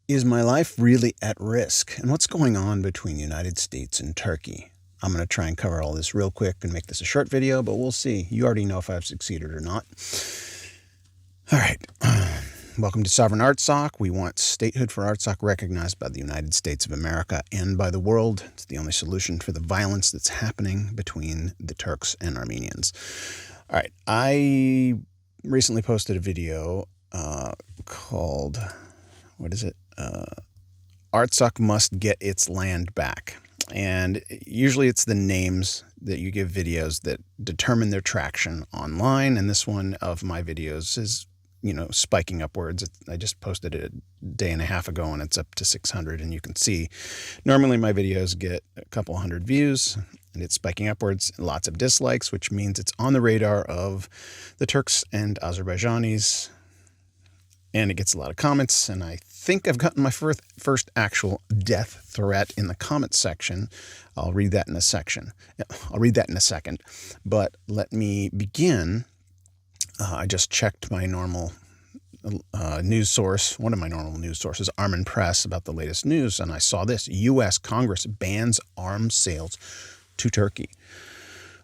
Is my life really at risk? And what's going on between the United States and Turkey? I'm going to try and cover all this real quick and make this a short video, but we'll see. You already know if I've succeeded or not. All right. Welcome to Sovereign Artsakh. We want statehood for Artsakh recognized by the United States of America and by the world. It's the only solution for the violence that's happening between the Turks and Armenians. All right. I recently posted a video called, what is it? Artsakh must get its land back. And usually it's the names that you give videos that determine their traction online. And this one of my videos is, spiking upwards. I just posted it a day and a half ago and it's up to 600. And you can see normally my videos get a couple hundred views and it's spiking upwards, lots of dislikes, which means it's on the radar of the Turks and Azerbaijanis. And it gets a lot of comments, and I think I've gotten my first actual death threat in the comments section. I'll read that in a second. But let me begin. I just checked my normal news source, one of my normal news sources, Armin Press, about the latest news, and I saw this. U.S. Congress bans arms sales to Turkey.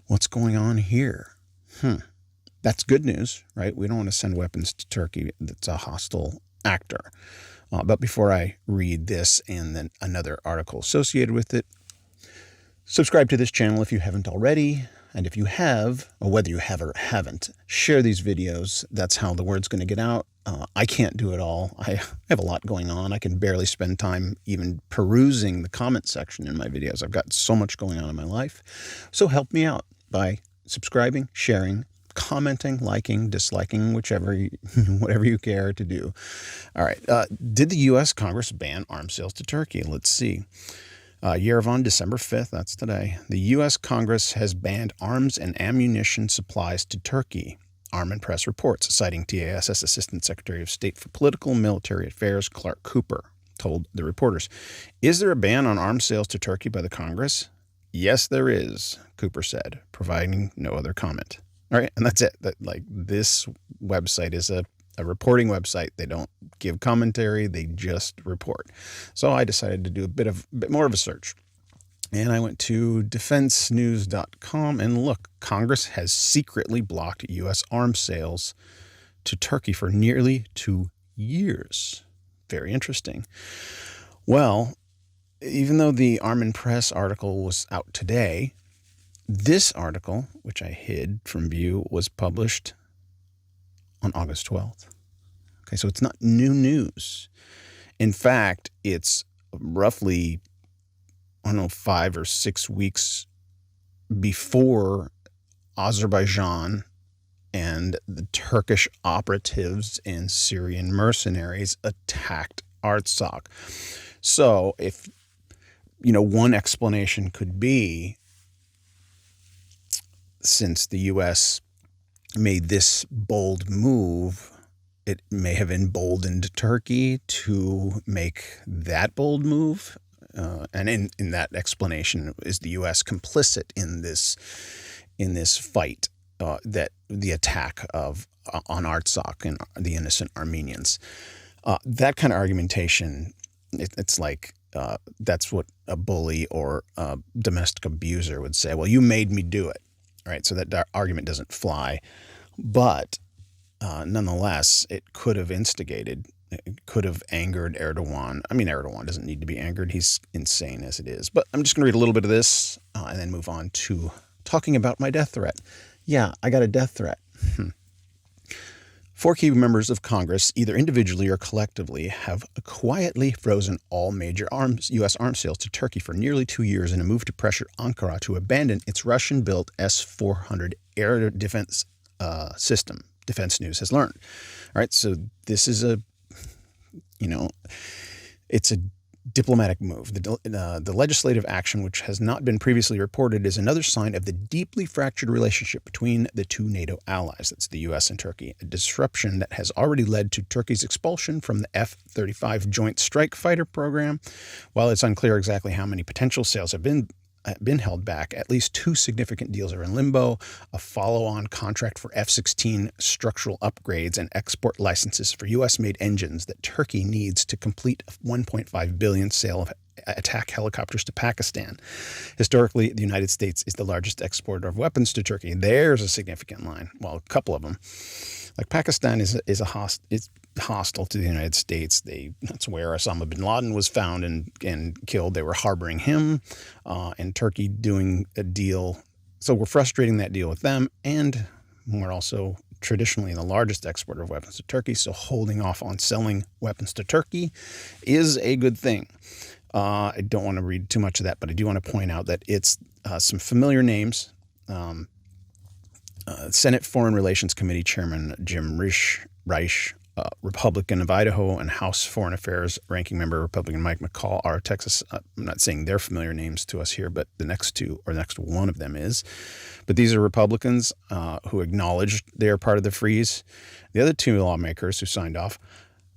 What's going on here? That's good news, right? We don't want to send weapons to Turkey that's a hostile actor. But before I read this and then another article associated with it, subscribe to this channel if you haven't already. And if you have, or whether you have or haven't, share these videos. That's how the word's going to get out. I can't do it all. I have a lot going on. I can barely spend time even perusing the comment section in my videos. I've got so much going on in my life. So help me out by subscribing, sharing, commenting, liking, disliking, whatever you care to do. All right. Did the U.S. Congress ban arms sales to Turkey? Let's see. Yerevan, December 5th, that's today. The U.S. Congress has banned arms and ammunition supplies to Turkey. Armin Press reports, citing TASS Assistant Secretary of State for Political and Military Affairs Clark Cooper, told the reporters. Is there a ban on arms sales to Turkey by the Congress? Yes, there is, Cooper said, providing no other comment. All right, and that's it. This website is a reporting website. They don't give commentary, they just report. So I decided to do a bit more of a search. And I went to defensenews.com and look, Congress has secretly blocked U.S. arms sales to Turkey for nearly 2 years. Very interesting. Well, even though the Armin Press article was out today, this article, which I hid from view, was published on August 12th. Okay, so it's not new news. In fact, it's roughly, 5 or 6 weeks before Azerbaijan and the Turkish operatives and Syrian mercenaries attacked Artsakh. So if, one explanation could be, since the U.S. made this bold move, it may have emboldened Turkey to make that bold move. And in that explanation, is the U.S. complicit in this fight, that the attack on Artsakh and the innocent Armenians? That kind of argumentation, it's like that's what a bully or a domestic abuser would say. Well, you made me do it. Right, so that argument doesn't fly, but nonetheless, it could have instigated, it could have angered Erdogan. I mean, Erdogan doesn't need to be angered. He's insane as it is. But I'm just going to read a little bit of this and then move on to talking about my death threat. Yeah, I got a death threat. 4 key members of Congress, either individually or collectively, have quietly frozen all major U.S. arms sales to Turkey for nearly 2 years in a move to pressure Ankara to abandon its Russian-built S-400 air defense system, Defense News has learned. All right, so this is it's a diplomatic move. The legislative action, which has not been previously reported, is another sign of the deeply fractured relationship between the two NATO allies, that's the U.S. and Turkey, a disruption that has already led to Turkey's expulsion from the F-35 Joint Strike Fighter program. While it's unclear exactly how many potential sales have been been held back. At least 2 significant deals are in limbo: a follow-on contract for F-16 structural upgrades and export licenses for U.S.-made engines that Turkey needs to complete a $1.5 billion sale of attack helicopters to Pakistan. Historically, the United States is the largest exporter of weapons to Turkey. There's a significant line. Well, a couple of them. Like Pakistan is hostile to the United States. That's where Osama bin Laden was found and killed. They were harboring him, and Turkey doing a deal. So we're frustrating that deal with them, and we're also traditionally the largest exporter of weapons to Turkey. So holding off on selling weapons to Turkey is a good thing. I don't want to read too much of that, but I do want to point out that it's some familiar names. Senate Foreign Relations Committee Chairman Jim Risch, Republican of Idaho, and House Foreign Affairs Ranking Member Republican Mike McCall are Texas. I'm not saying they're familiar names to us here, but the next one of them is. But these are Republicans who acknowledged they are part of the freeze. The other 2 lawmakers who signed off,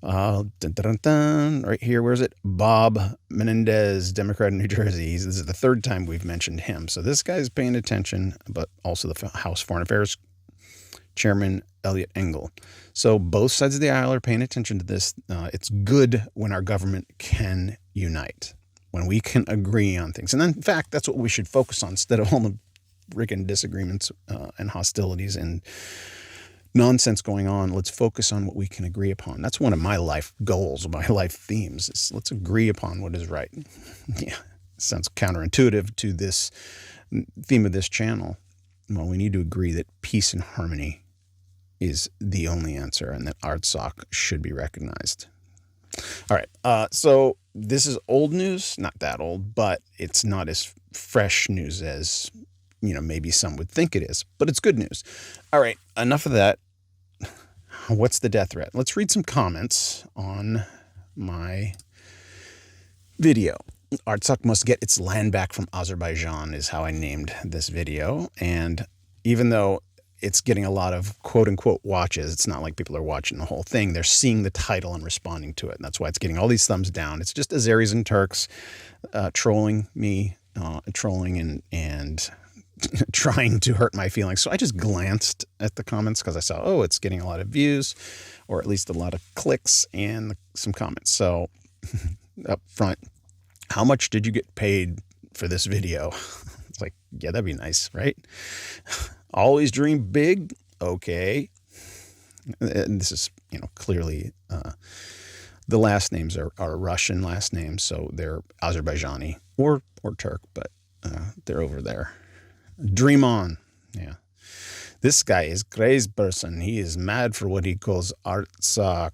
right here, where is it? Bob Menendez, Democrat in New Jersey. This is the 3rd time we've mentioned him. So this guy's paying attention, but also the House Foreign Affairs Chairman Elliot Engel. So both sides of the aisle are paying attention to this. It's good when our government can unite, when we can agree on things. And in fact, that's what we should focus on instead of all the freaking disagreements and hostilities and nonsense going on. Let's focus on what we can agree upon. That's one of my life goals, my life themes, is let's agree upon what is right. Yeah, sounds counterintuitive to this theme of this channel. Well, we need to agree that peace and harmony is the only answer, and that Artsakh should be recognized. All right, so this is old news, not that old, but it's not as fresh news as, maybe some would think it is, but it's good news. All right, enough of that. What's the death threat? Let's read some comments on my video. Artsakh must get its land back from Azerbaijan is how I named this video. And even though it's getting a lot of quote-unquote watches, it's not like people are watching the whole thing. They're seeing the title and responding to it. And that's why it's getting all these thumbs down. It's just Azeris and Turks trolling me, trolling and trying to hurt my feelings. So I just glanced at the comments because I saw, it's getting a lot of views, or at least a lot of clicks and some comments. So up front, how much did you get paid for this video? It's like, yeah, that'd be nice, right? Always dream big. Okay. And this is, clearly the last names are Russian last names, so they're Azerbaijani or Turk, but they're over there. Dream on. Yeah. This guy is crazy person. He is mad for what he calls Artsakh.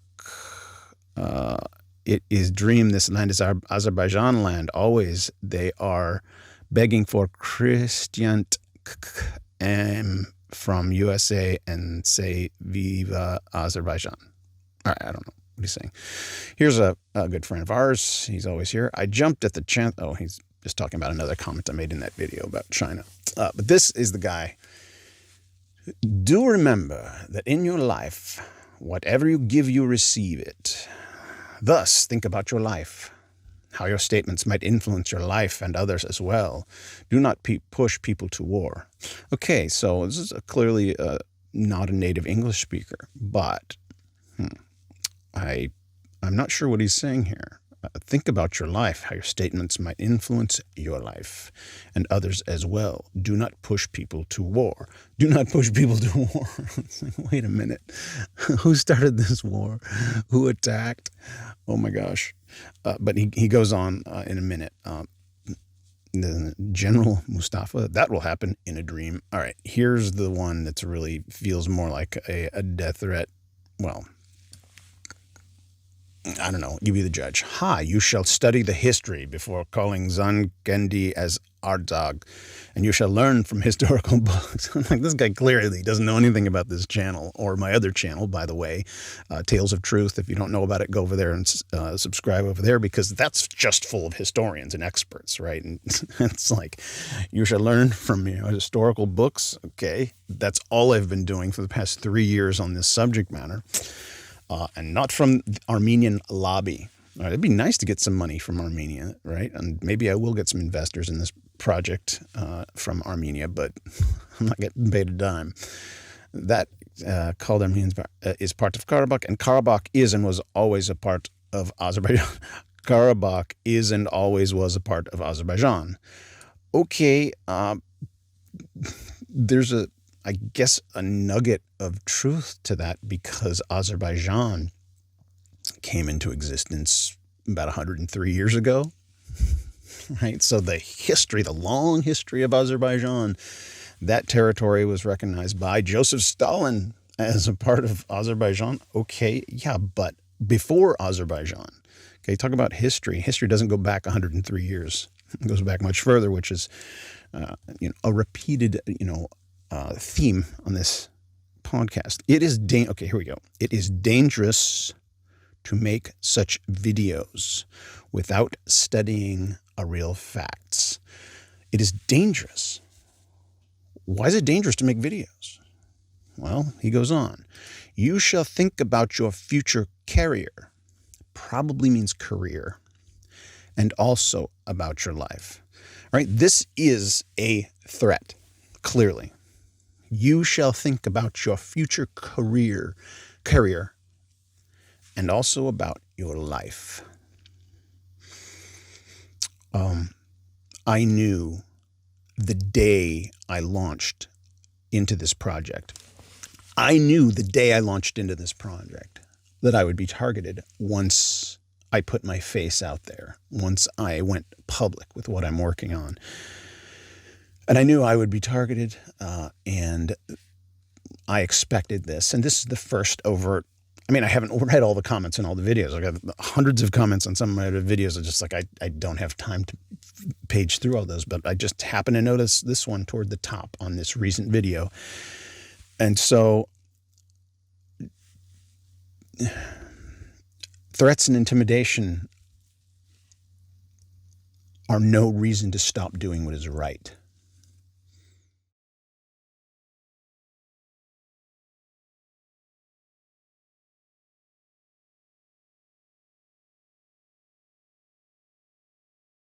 It is dream. This land is our Azerbaijan land. Always they are begging for Christian from USA and say Viva Azerbaijan. All right, I don't know what he's saying. Here's a good friend of ours. He's always here. I jumped at the chance. Oh, he's just talking about another comment I made in that video about China. But this is the guy. Do remember that in your life, whatever you give, you receive it. Thus, think about your life, how your statements might influence your life and others as well. Do not push people to war. Okay, so this is clearly not a native English speaker, but I'm not sure what he's saying here. Think about your life, how your statements might influence your life and others as well. Do not push people to war. Do not push people to war. It's like, wait a minute. Who started this war? Who attacked? Oh my gosh. But he goes on in a minute. General Mustafa, that will happen in a dream. All right, here's the one that's really feels more like a death threat. Well, I don't know. You be the judge. You shall study the history before calling Zankendi as Artsakh, and you shall learn from historical books. I'm like, this guy clearly doesn't know anything about this channel or my other channel, by the way, Tales of Truth. If you don't know about it, go over there and subscribe over there, because that's just full of historians and experts, right? And it's like, you shall learn from historical books. Okay, that's all I've been doing for the past 3 years on this subject matter. And not from the Armenian lobby. All right, it'd be nice to get some money from Armenia, right? And maybe I will get some investors in this project from Armenia, but I'm not getting paid a dime. That called Armenians is part of Karabakh, and Karabakh is and was always a part of Azerbaijan. Karabakh is and always was a part of Azerbaijan. Okay, there's I guess a nugget of truth to that, because Azerbaijan came into existence about 103 years ago, right? So the long history of Azerbaijan, that territory was recognized by Joseph Stalin as a part of Azerbaijan. Okay, yeah, but before Azerbaijan, okay, talk about history. History doesn't go back 103 years. It goes back much further, which is a repeated theme on this podcast. Okay, here we go. It is dangerous to make such videos without studying real facts. It is dangerous. Why is it dangerous to make videos? Well, he goes on. You shall think about your future career, probably means career, and also about your life. All right, this is a threat, clearly. You shall think about your future career, and also about your life. I knew the day I launched into this project. I knew the day I launched into this project that I would be targeted once I put my face out there, once I went public with what I'm working on. And I knew I would be targeted, and I expected this. And this is the first overt. I mean, I haven't read all the comments in all the videos. I got hundreds of comments on some of my other videos. I just I don't have time to page through all those, but I just happened to notice this one toward the top on this recent video. And so threats and intimidation are no reason to stop doing what is right.